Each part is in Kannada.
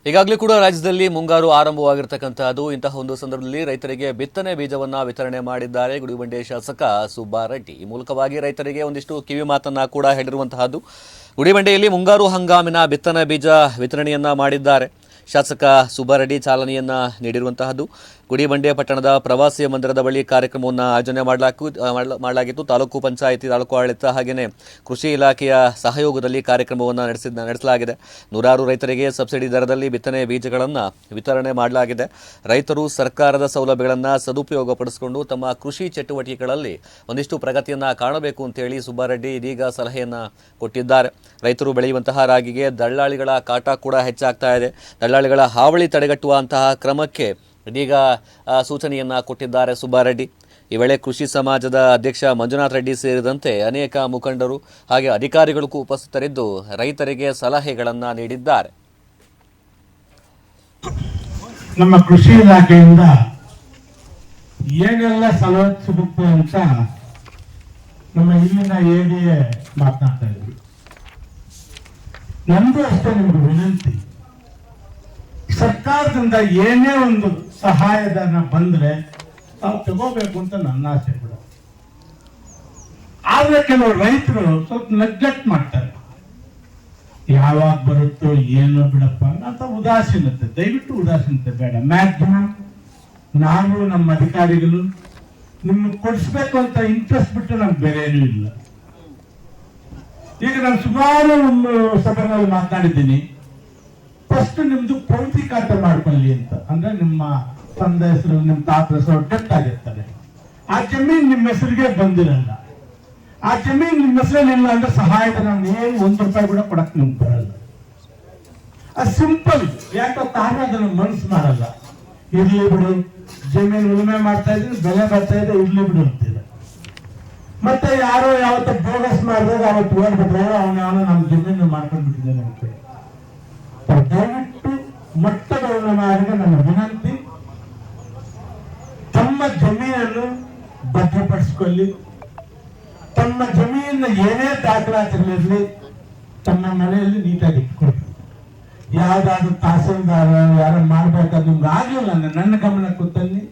ಈಗಾಗಲೇ ಕೂಡ ರಾಜ್ಯದಲ್ಲಿ ಮುಂಗಾರು ಆರಂಭವಾಗಿರತಕ್ಕಂತಹದ್ದು. ಇಂತಹ ಒಂದು ಸಂದರ್ಭದಲ್ಲಿ ರೈತರಿಗೆ ಬಿತ್ತನೆ ಬೀಜವನ್ನ ವಿತರಣೆ ಮಾಡಿದ್ದಾರೆ ಗುಡಿಬಂಡೆ ಶಾಸಕ ಸುಬ್ಬಾರೆಡ್ಡಿ. ಈ ಮೂಲಕವಾಗಿ ರೈತರಿಗೆ ಒಂದಿಷ್ಟು ಕಿವಿ ಮಾತನ್ನ ಕೂಡ ಹೇಳಿರುವಂತಹದ್ದು. ಗುಡಿಬಂಡೆಯಲ್ಲಿ ಮುಂಗಾರು ಹಂಗಾಮಿನ ಬಿತ್ತನೆ ಬೀಜ ವಿತರಣೆಯನ್ನ ಮಾಡಿದ್ದಾರೆ. ಶಾಸಕ ಸುಬ್ಬಾರೆಡ್ಡಿ ಚಾಲನೆಯನ್ನ ನೀಡಿರುವಂತಹದ್ದು. ಗುಡಿಬಂಡೆ ಪಟ್ಟಣದ ಪ್ರವಾಸಿ ಮಂದಿರದ ಬಳಿ ಕಾರ್ಯಕ್ರಮವನ್ನು ಆಯೋಜನೆ ಮಾಡಲಾಗಿತ್ತು. ತಾಲೂಕು ಪಂಚಾಯಿತಿ, ತಾಲೂಕು ಆಡಳಿತ ಹಾಗೆಯೇ ಕೃಷಿ ಇಲಾಖೆಯ ಸಹಯೋಗದಲ್ಲಿ ಕಾರ್ಯಕ್ರಮವನ್ನು ನಡೆಸಲಾಗಿದೆ. ನೂರಾರು ರೈತರಿಗೆ ಸಬ್ಸಿಡಿ ದರದಲ್ಲಿ ಬಿತ್ತನೆ ಬೀಜಗಳನ್ನು ವಿತರಣೆ ಮಾಡಲಾಗಿದೆ. ರೈತರು ಸರ್ಕಾರದ ಸೌಲಭ್ಯಗಳನ್ನು ಸದುಪಯೋಗಪಡಿಸಿಕೊಂಡು ತಮ್ಮ ಕೃಷಿ ಚಟುವಟಿಕೆಗಳಲ್ಲಿ ಒಂದಿಷ್ಟು ಪ್ರಗತಿಯನ್ನು ಕಾಣಬೇಕು ಅಂತೇಳಿ ಸುಬ್ಬಾರೆಡ್ಡಿ ಇದೀಗ ಸಲಹೆಯನ್ನು ಕೊಟ್ಟಿದ್ದಾರೆ. ರೈತರು ಬೆಳೆಯುವಂತಹ ರಾಗಿಗೆ ದಳ್ಳಾಳಿಗಳ ಕಾಟ ಕೂಡ ಹೆಚ್ಚಾಗ್ತಾ ಇದೆ. ದಳ್ಳಾಳಿಗಳ ಹಾವಳಿ ತಡೆಗಟ್ಟುವಂತಹ ಕ್ರಮಕ್ಕೆ ಇದೀಗ ಸೂಚನೆಯನ್ನ ಕೊಟ್ಟಿದ್ದಾರೆ ಸುಬ್ಬಾರೆಡ್ಡಿ. ಈ ವೇಳೆ ಕೃಷಿ ಸಮಾಜದ ಅಧ್ಯಕ್ಷ ಮಂಜುನಾಥ್ ರೆಡ್ಡಿ ಸೇರಿದಂತೆ ಅನೇಕ ಮುಖಂಡರು ಹಾಗೆ ಅಧಿಕಾರಿಗಳು ಉಪಸ್ಥಿತರಿದ್ದು ರೈತರಿಗೆ ಸಲಹೆಗಳನ್ನು ನೀಡಿದ್ದಾರೆ. ನಮ್ಮ ಕೃಷಿ ಇಲಾಖೆಯಿಂದ ಏನೆಲ್ಲ ಸಲಹೆ ಸಿಗುತ್ತೆ ಅಂತ ನಮ್ಮ ಇಲ್ಲಿನ ಎಡಿಎ ಮಾತನಾಡ್ತಾ ಇದ್ವಿ. ನಮ್ದು ಅಷ್ಟೇ ನಿಮ್ಗೆ ವಿನಂತಿ, ಸರ್ಕಾರದಿಂದ ಏನೇ ಒಂದು ಸಹಾಯಧನ ಬಂದ್ರೆ ನಾವು ತಗೋಬೇಕು ಅಂತ ನನ್ನ ಆಸೆ ಕೂಡ. ಆದ್ರೆ ಕೆಲವು ರೈತರು ಸ್ವಲ್ಪ ನೆಗ್ಲೆಕ್ಟ್ ಮಾಡ್ತಾರೆ. ಯಾವಾಗ ಬರುತ್ತೋ ಏನೋ ಬಿಡಪ್ಪ ಅಂತ ಉದಾಸೀನತೆ, ದಯವಿಟ್ಟು ಉದಾಸೀನತೆ ಬೇಡ. ಮ್ಯಾಕ್ಸಿಮಮ್ ನಾವು ನಮ್ಮ ಅಧಿಕಾರಿಗಳು ನಿಮ್ಗೆ ಕೊಡಿಸ್ಬೇಕು ಅಂತ ಇಂಟ್ರೆಸ್ಟ್ ಬಿಟ್ಟು ನಮ್ಗೆ ಬೇರೆ ಏನೂ ಇಲ್ಲ. ಈಗ ನಾನು ಸುಮಾರು ಸಭೆಗಳಲ್ಲಿ ಮಾತನಾಡಿದ್ದೀನಿ. ಫಸ್ಟ್ ನಿಮ್ದು ಪೌತಿ ಖಾತೆ ಮಾಡ್ಕೊಳ್ಳಿ ಅಂತ, ಅಂದ್ರೆ ನಿಮ್ಮ ತಂದೆ ಹೆಸರು, ನಿಮ್ಮ ತಾತ ಹೆಸರು ಡೆತ್ ಆಗಿರ್ತಾರೆ. ಆ ಜಮೀನ್ ನಿಮ್ಮ ಹೆಸರಿಗೆ ಬಂದಿರಲ್ಲ. ಆ ಜಮೀನ್ ನಿಮ್ಮ ಹೆಸರಲ್ಲಿ ಇಲ್ಲ ಅಂದ್ರೆ ಸಹಾಯಧನ ಏನು ₹1 ಕೂಡ ಕೊಡಕ್ ನಿಮ್ಗೆ ಬರಲ್ಲ. ಅದು ಸಿಂಪಲ್. ಯಾಕೆ ತಾನೇ ಅದನ್ನು ಮನಸ್ಸು ಮಾಡಲ್ಲ. ಇರ್ಲಿ ಬಿಡು, ಜಮೀನು ಉಳುಮೆ ಮಾಡ್ತಾ ಇದ್ರೆ ಬೆಲೆ ಬರ್ತಾ ಇದೆ, ಇರ್ಲಿ ಬಿಡು ಅಂತೀರ. ಮತ್ತೆ ಯಾರೋ ಯಾವತ್ತ ಬೋಗಸ್ ಮಾಡಿದಾಗ ಅವತ್ತು ಓಡ್ಬಿಟ್ರೆ ಅವನ ನಮ್ಮ ಜಮೀನು ಮಾಡ್ಕೊಂಡು ಬಿಟ್ಟಿದ್ದೇನೆ ಅಂತ. ದಯವಿಟ್ಟು ಮೊಟ್ಟದ ಉಳುಮೆಗಾರರಿಗೆ ನನ್ನ ವಿನಂತಿ, ತಮ್ಮ ಜಮೀನನ್ನು ಭದ್ರಪಡಿಸಿಕೊಳ್ಳಿ. ತಮ್ಮ ಜಮೀನಿನ ಏನೇ ದಾಖಲಾತಿಗಳಿರಲಿ ತಮ್ಮ ಮನೆಯಲ್ಲಿ ನೀಟಾಗಿ ಇಟ್ಕೊಳ್ಳಿ. ಯಾವ್ದಾದ್ರು ತಹಸೀಲ್ದಾರ ಯಾರು ಮಾಡ್ಬೇಕಾದ್ರೆ ನಿಮ್ಗೆ ಆಗ್ಲಿಲ್ಲ ಅಂದ್ರೆ ನನ್ನ ಗಮನಕ್ಕೆ ತನ್ನಿ.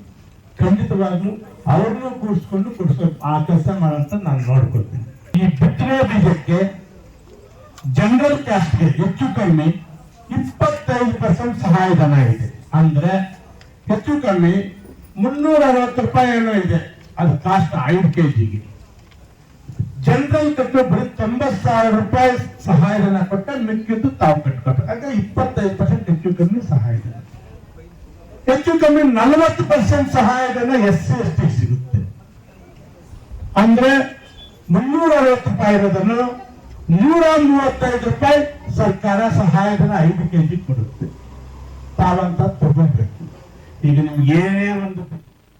ಖಂಡಿತವಾಗ್ಲೂ ಅವ್ರನ್ನೂ ಕೂಡಿಸ್ಕೊಂಡು ಆ ಕೆಲಸ ಮಾಡೋಂತ ನಾನು ನೋಡ್ಕೊಳ್ತೀನಿ. ಈ ಬಿತ್ತನೆ ಬೀಜಕ್ಕೆ ಜನರಲ್ ಕ್ಯಾಸ್ಟ್ಗೆ ಹೆಚ್ಚು ಕಮ್ಮಿ 25% ಸಹಾಯಧನ ಇದೆ. ಅಂದ್ರೆ ಹೆಚ್ಚು ಕಮ್ಮಿ ₹360 ಏನೋ ಇದೆ. ಅದು ಕಾಸ್ಟ್ 5 kgಗೆ. ಜನರಲ್ ಕಟ್ಟೋ ಬರೀ ₹90,000 ಸಹಾಯಧನ ಕೊಟ್ಟ ಮಿಕ್ಕಿದ್ದು ತಾವು ಕಟ್ಕೊಬೇಕು. ಹಾಗೆ 25% ಹೆಚ್ಚು ಕಮ್ಮಿ ಸಹಾಯಧನ. ಹೆಚ್ಚು ಕಮ್ಮಿ 40% ಸಹಾಯಧನ SC ST ಸಿಗುತ್ತೆ. ಅಂದ್ರೆ ₹360 ಇರೋದನ್ನು ₹135 ಸರ್ಕಾರ ಸಹಾಯಧನ 5 kg ಕೊಡುತ್ತೆ. ತಾವಂತ ತಗೋಬೇಕು. ಈಗ ನಿಮ್ಗೆ ಏನೇ ಒಂದು